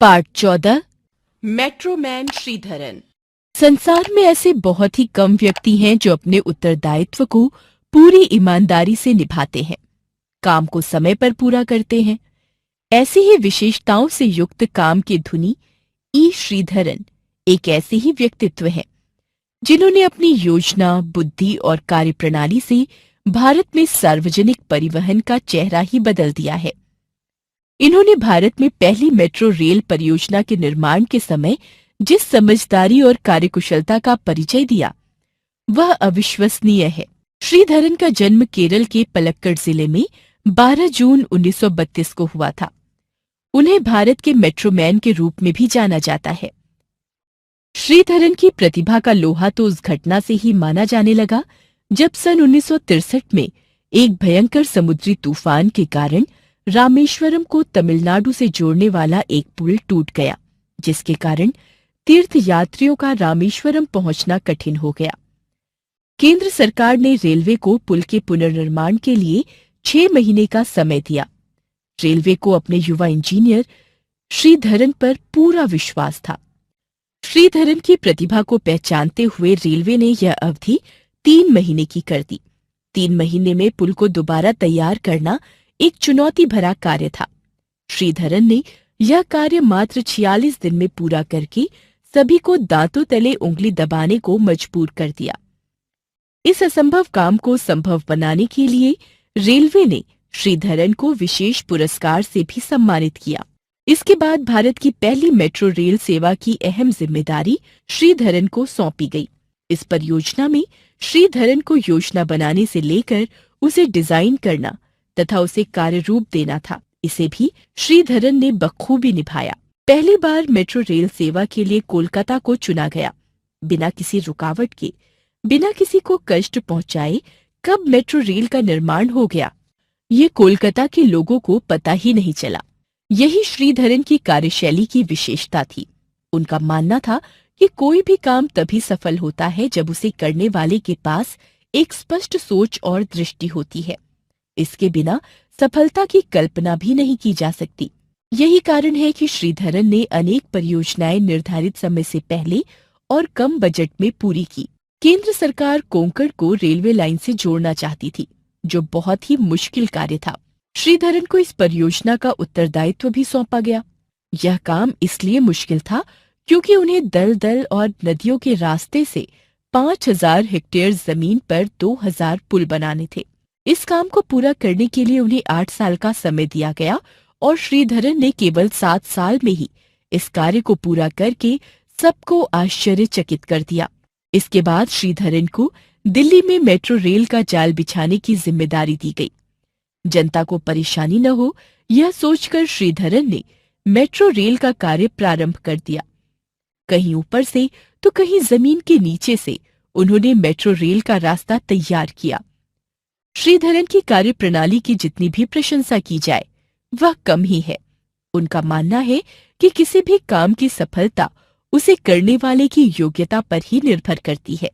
Part 14 metro man Sreedharan. संसार में ऐसे बहुत ही कम व्यक्ति हैं जो अपने उत्तरदायित्व को पूरी ईमानदारी से निभाते हैं, काम को समय पर पूरा करते हैं। ऐसी ही विशेषताओं से युक्त काम के धुनी ई श्रीधरन एक ऐसे ही व्यक्तित्व हैं जिन्होंने अपनी योजना, बुद्धि और कार्यप्रणाली से भारत में सार्वजनिक परिवहन का चेहरा ही बदल दिया है। इन्होंने भारत में पहली मेट्रो रेल परियोजना के निर्माण के समय जिस समझदारी और कार्यकुशलता का परिचय दिया, वह अविश्वसनीय है। श्रीधरन का जन्म केरल के पलक्कड़ जिले में 12 जून 1932 को हुआ था। उन्हें भारत के मेट्रोमैन के रूप में भी जाना जाता है। श्रीधरन की प्रतिभा का लोहा तो उस घटना से ही माना जाने लगा जब सन 1963 में एक भयंकर समुद्री तूफान के कारण रामेश्वरम को तमिलनाडु से जोड़ने वाला एक पुल टूट गया, जिसके कारण तीर्थ यात्रियों का रामेश्वरम पहुंचना कठिन हो गया। केंद्र सरकार ने रेलवे को पुल के पुनर्निर्माण के लिए 6 महीने का समय दिया। रेलवे को अपने युवा इंजीनियर श्रीधरन पर पूरा विश्वास था। श्रीधरन की प्रतिभा को पहचानते हुए रेलवे ने यह अवधि 3 महीने की कर दी। 3 महीने में पुल को दोबारा तैयार करना एक चुनौती भरा कार्य था। श्रीधरन ने यह कार्य मात्र 46 दिन में पूरा करके सभी को दांतों तले उंगली दबाने को मजबूर कर दिया। इस असंभव काम को संभव बनाने के लिए रेलवे ने श्रीधरन को विशेष पुरस्कार से भी सम्मानित किया। इसके बाद भारत की पहली मेट्रो रेल सेवा की अहम जिम्मेदारी श्रीधरन को सौंपी गई। इस परियोजना में श्रीधरन को योजना बनाने से लेकर उसे डिजाइन करना तथा उसे कार्य रूप देना था। इसे भी श्रीधरन ने बखूबी निभाया। पहली बार मेट्रो रेल सेवा के लिए कोलकाता को चुना गया। बिना किसी रुकावट के, बिना किसी को कष्ट पहुंचाए कब मेट्रो रेल का निर्माण हो गया, ये कोलकाता के लोगों को पता ही नहीं चला। यही श्रीधरन की कार्यशैली की विशेषता थी। उनका मानना था कि कोई भी काम तभी सफल होता है जब उसे करने वाले के पास एक स्पष्ट सोच और दृष्टि होती है। इसके बिना सफलता की कल्पना भी नहीं की जा सकती। यही कारण है कि श्रीधरन ने अनेक परियोजनाएं निर्धारित समय से पहले और कम बजट में पूरी की। केंद्र सरकार कोंकण को रेलवे लाइन से जोड़ना चाहती थी, जो बहुत ही मुश्किल कार्य था। श्रीधरन को इस परियोजना का उत्तरदायित्व भी सौंपा गया। यह काम इसलिए मुश्किल था क्योंकि उन्हें दलदल और नदियों के रास्ते से 5000 हेक्टेयर जमीन पर 2000 पुल बनाने थे। इस काम को पूरा करने के लिए उन्हें 8 साल का समय दिया गया और श्रीधरन ने केवल 7 साल में ही इस कार्य को पूरा करके सबको आश्चर्यचकित कर दिया। इसके बाद श्रीधरन को दिल्ली में मेट्रो रेल का जाल बिछाने की जिम्मेदारी दी गई। जनता को परेशानी न हो, यह सोचकर श्रीधरन ने मेट्रो रेल का कार्य प्रारंभ कर दिया। कहीं ऊपर से तो कहीं जमीन के नीचे से उन्होंने मेट्रो रेल का रास्ता तैयार किया। श्रीधरन की कार्यप्रणाली की जितनी भी प्रशंसा की जाए, वह कम ही है। उनका मानना है कि किसी भी काम की सफलता उसे करने वाले की योग्यता पर ही निर्भर करती है।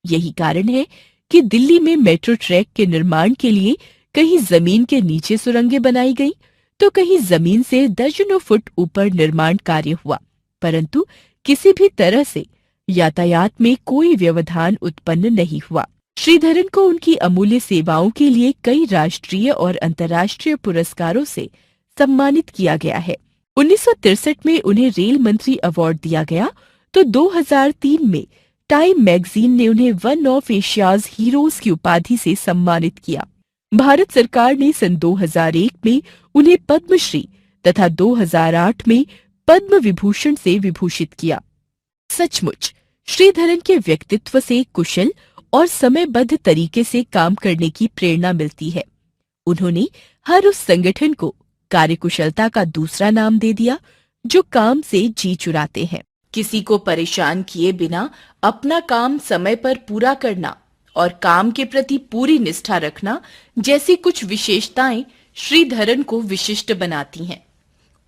यही कारण है कि दिल्ली में मेट्रो ट्रैक के निर्माण के लिए कहीं जमीन के नीचे सुरंगें बनाई गई, तो कहीं जमीन से दर्जनों फुट ऊपर निर्माण कार्य हुआ, परंतु किसी भी तरह से यातायात में कोई व्यवधान उत्पन्न नहीं हुआ। श्रीधरन को उनकी अमूल्य सेवाओं के लिए कई राष्ट्रीय और अंतर्राष्ट्रीय पुरस्कारों से सम्मानित किया गया है। 1963 में उन्हें रेल मंत्री अवार्ड दिया गया, तो 2003 में टाइम मैगजीन ने उन्हें वन ऑफ एशियाज हीरोज की उपाधि से सम्मानित किया। भारत सरकार ने सन 2001 में उन्हें पद्मश्री तथा 2008 में पद्म विभूषण से विभूषित किया। सचमुच श्रीधरन के व्यक्तित्व से कुशल और समयबद्ध तरीके से काम करने की प्रेरणा मिलती है। उन्होंने हर उस संगठन को कार्यकुशलता का दूसरा नाम दे दिया जो काम से जी चुराते हैं। किसी को परेशान किए बिना अपना काम समय पर पूरा करना और काम के प्रति पूरी निष्ठा रखना जैसी कुछ विशेषताएं श्रीधरन को विशिष्ट बनाती हैं।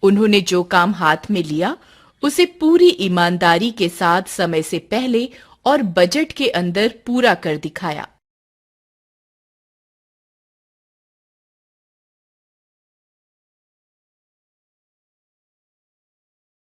उन्होंने जो काम हाथ में लिया उसे पूरी ईमानदारी के साथ समय से पहले और बजट के अंदर पूरा कर दिखाया।